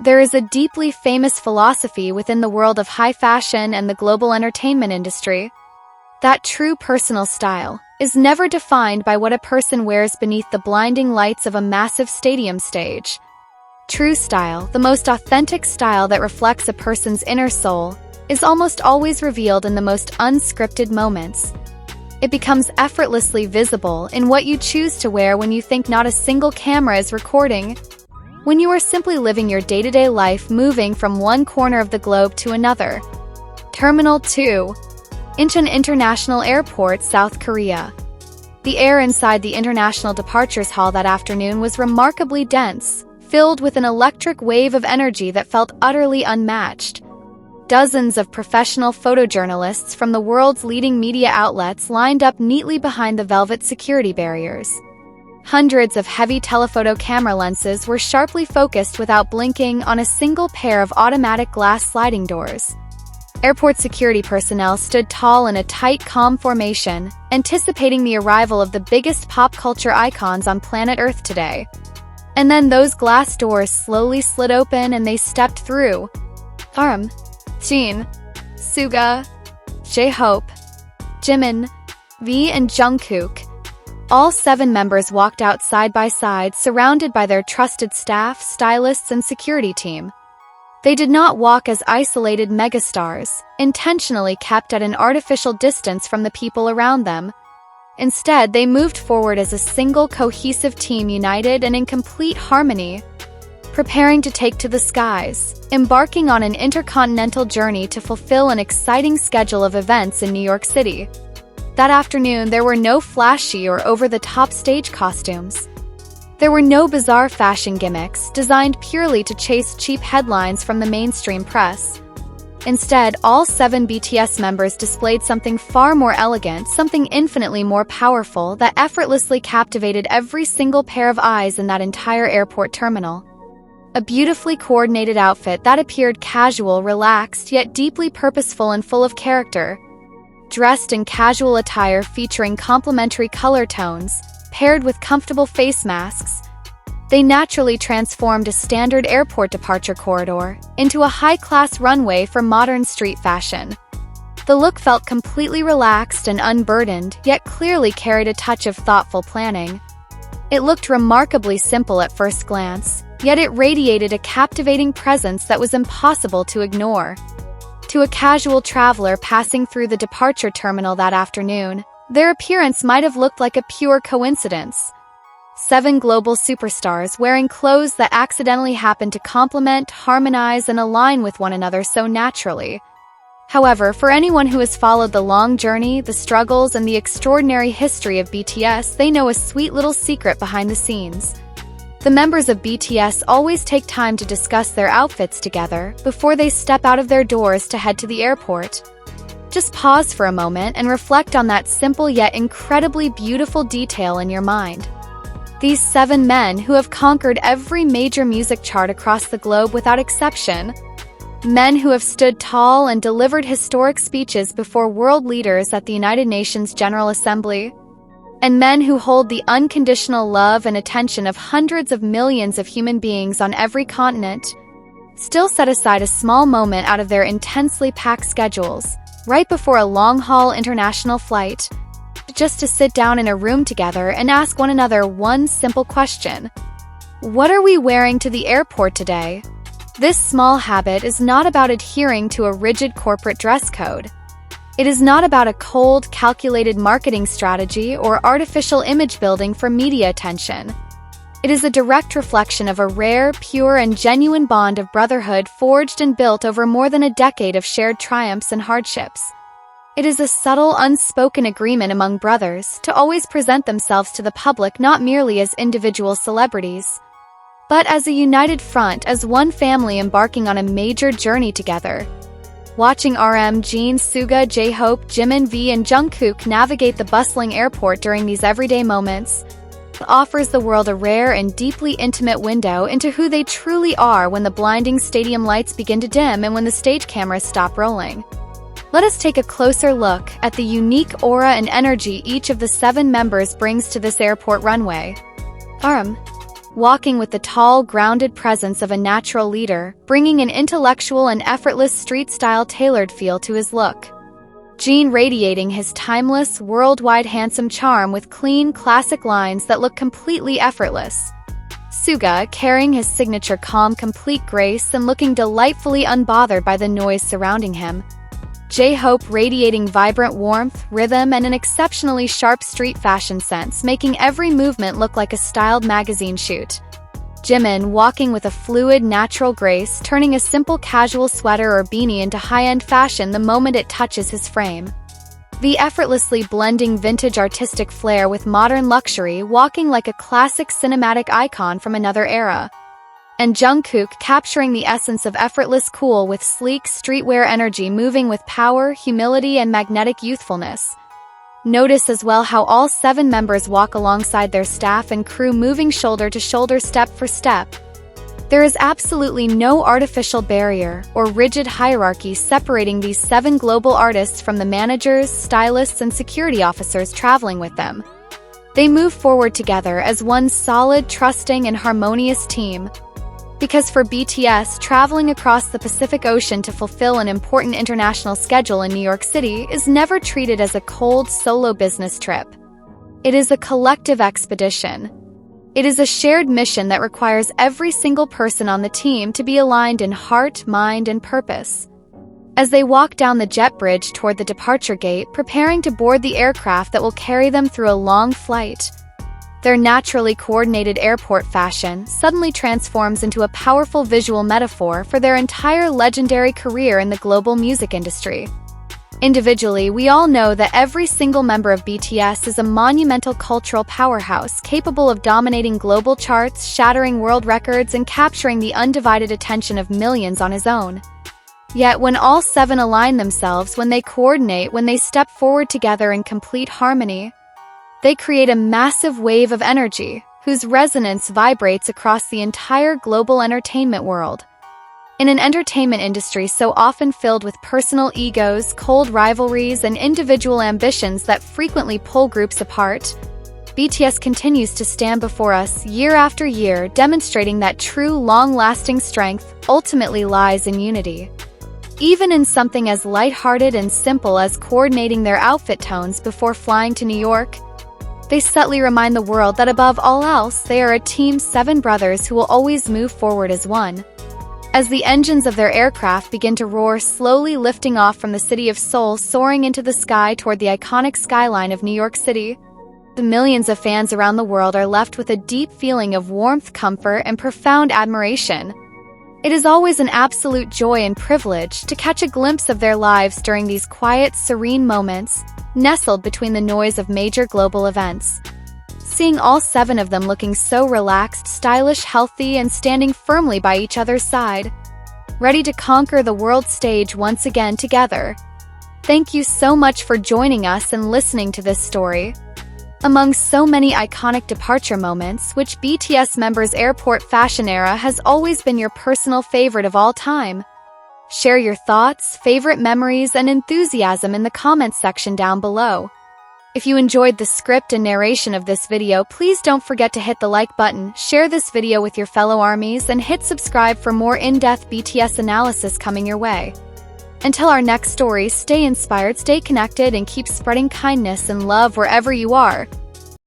There is a deeply famous philosophy within the world of high fashion and the global entertainment industry. That true personal style is never defined by what a person wears beneath the blinding lights of a massive stadium stage. True style, the most authentic style that reflects a person's inner soul, is almost always revealed in the most unscripted moments. It becomes effortlessly visible in what you choose to wear when you think not a single camera is recording, when you are simply living your day-to-day life moving from one corner of the globe to another. Terminal 2. Incheon International Airport, South Korea. The air inside the International Departures Hall that afternoon was remarkably dense, filled with an electric wave of energy that felt utterly unmatched. Dozens of professional photojournalists from the world's leading media outlets lined up neatly behind the velvet security barriers. Hundreds of heavy telephoto camera lenses were sharply focused without blinking on a single pair of automatic glass sliding doors. Airport security personnel stood tall in a tight, calm formation, anticipating the arrival of the biggest pop culture icons on planet Earth today. And then those glass doors slowly slid open and they stepped through. Jin, Suga, J-Hope, Jimin, V and Jungkook. All 7 members walked out side by side, surrounded by their trusted staff, stylists, and security team. They did not walk as isolated megastars, intentionally kept at an artificial distance from the people around them. Instead, they moved forward as a single cohesive team, united and in complete harmony, preparing to take to the skies, embarking on an intercontinental journey to fulfill an exciting schedule of events in New York City. That afternoon, there were no flashy or over-the-top stage costumes. There were no bizarre fashion gimmicks designed purely to chase cheap headlines from the mainstream press. Instead, all 7 BTS members displayed something far more elegant, something infinitely more powerful that effortlessly captivated every single pair of eyes in that entire airport terminal. A beautifully coordinated outfit that appeared casual, relaxed, yet deeply purposeful and full of character. Dressed in casual attire featuring complementary color tones, paired with comfortable face masks, they naturally transformed a standard airport departure corridor into a high-class runway for modern street fashion. The look felt completely relaxed and unburdened, yet clearly carried a touch of thoughtful planning. It looked remarkably simple at first glance, yet it radiated a captivating presence that was impossible to ignore. To a casual traveler passing through the departure terminal that afternoon, their appearance might have looked like a pure coincidence. 7 global superstars wearing clothes that accidentally happened to complement, harmonize, and align with one another so naturally. However, for anyone who has followed the long journey, the struggles, and the extraordinary history of BTS, they know a sweet little secret behind the scenes. The members of BTS always take time to discuss their outfits together before they step out of their doors to head to the airport. Just pause for a moment and reflect on that simple yet incredibly beautiful detail in your mind. These 7 men who have conquered every major music chart across the globe without exception. Men who have stood tall and delivered historic speeches before world leaders at the United Nations General Assembly. And men who hold the unconditional love and attention of hundreds of millions of human beings on every continent, still set aside a small moment out of their intensely packed schedules, right before a long-haul international flight, just to sit down in a room together and ask one another one simple question. What are we wearing to the airport today? This small habit is not about adhering to a rigid corporate dress code. It is not about a cold, calculated marketing strategy or artificial image building for media attention. It is a direct reflection of a rare, pure, and genuine bond of brotherhood forged and built over more than a decade of shared triumphs and hardships. It is a subtle, unspoken agreement among brothers to always present themselves to the public not merely as individual celebrities, but as a united front, as one family embarking on a major journey together. Watching Jin, Suga, J-Hope, Jimin, V, and Jungkook navigate the bustling airport during these everyday moments offers the world a rare and deeply intimate window into who they truly are when the blinding stadium lights begin to dim and when the stage cameras stop rolling. Let us take a closer look at the unique aura and energy each of the 7 members brings to this airport runway. walking with the tall, grounded presence of a natural leader, bringing an intellectual and effortless street-style tailored feel to his look. Jin radiating his timeless, worldwide handsome charm with clean, classic lines that look completely effortless. Suga carrying his signature calm, complete grace and looking delightfully unbothered by the noise surrounding him. J-Hope radiating vibrant warmth, rhythm, and an exceptionally sharp street fashion sense, making every movement look like a styled magazine shoot. Jimin walking with a fluid, natural grace, turning a simple casual sweater or beanie into high-end fashion the moment it touches his frame. V effortlessly blending vintage artistic flair with modern luxury, walking like a classic cinematic icon from another era. And Jungkook capturing the essence of effortless cool with sleek streetwear energy, moving with power, humility, and magnetic youthfulness. Notice as well how all 7 members walk alongside their staff and crew, moving shoulder to shoulder, step for step. There is absolutely no artificial barrier or rigid hierarchy separating these 7 global artists from the managers, stylists, and security officers traveling with them. They move forward together as one solid, trusting, and harmonious team. Because for BTS, traveling across the Pacific Ocean to fulfill an important international schedule in New York City is never treated as a cold, solo business trip. It is a collective expedition. It is a shared mission that requires every single person on the team to be aligned in heart, mind, and purpose. As they walk down the jet bridge toward the departure gate, preparing to board the aircraft that will carry them through a long flight, their naturally coordinated airport fashion suddenly transforms into a powerful visual metaphor for their entire legendary career in the global music industry. Individually, we all know that every single member of BTS is a monumental cultural powerhouse capable of dominating global charts, shattering world records, and capturing the undivided attention of millions on his own. Yet when all 7 align themselves, when they coordinate, when they step forward together in complete harmony, they create a massive wave of energy, whose resonance vibrates across the entire global entertainment world. In an entertainment industry so often filled with personal egos, cold rivalries, and individual ambitions that frequently pull groups apart, BTS continues to stand before us year after year, demonstrating that true, long-lasting strength ultimately lies in unity. Even in something as lighthearted and simple as coordinating their outfit tones before flying to New York, they subtly remind the world that above all else, they are a team, 7 brothers who will always move forward as one. As the engines of their aircraft begin to roar, slowly lifting off from the city of Seoul, soaring into the sky toward the iconic skyline of New York City, the millions of fans around the world are left with a deep feeling of warmth, comfort, and profound admiration. It is always an absolute joy and privilege to catch a glimpse of their lives during these quiet, serene moments, nestled between the noise of major global events. Seeing all 7 of them looking so relaxed, stylish, healthy, and standing firmly by each other's side, ready to conquer the world stage once again together. Thank you so much for joining us and listening to this story. Among so many iconic departure moments, which BTS members' airport fashion era has always been your personal favorite of all time? Share your thoughts, favorite memories, and enthusiasm in the comments section down below. If you enjoyed the script and narration of this video, please don't forget to hit the like button, share this video with your fellow armies, and hit subscribe for more in-depth BTS analysis coming your way. Until our next story, stay inspired, stay connected, and keep spreading kindness and love wherever you are.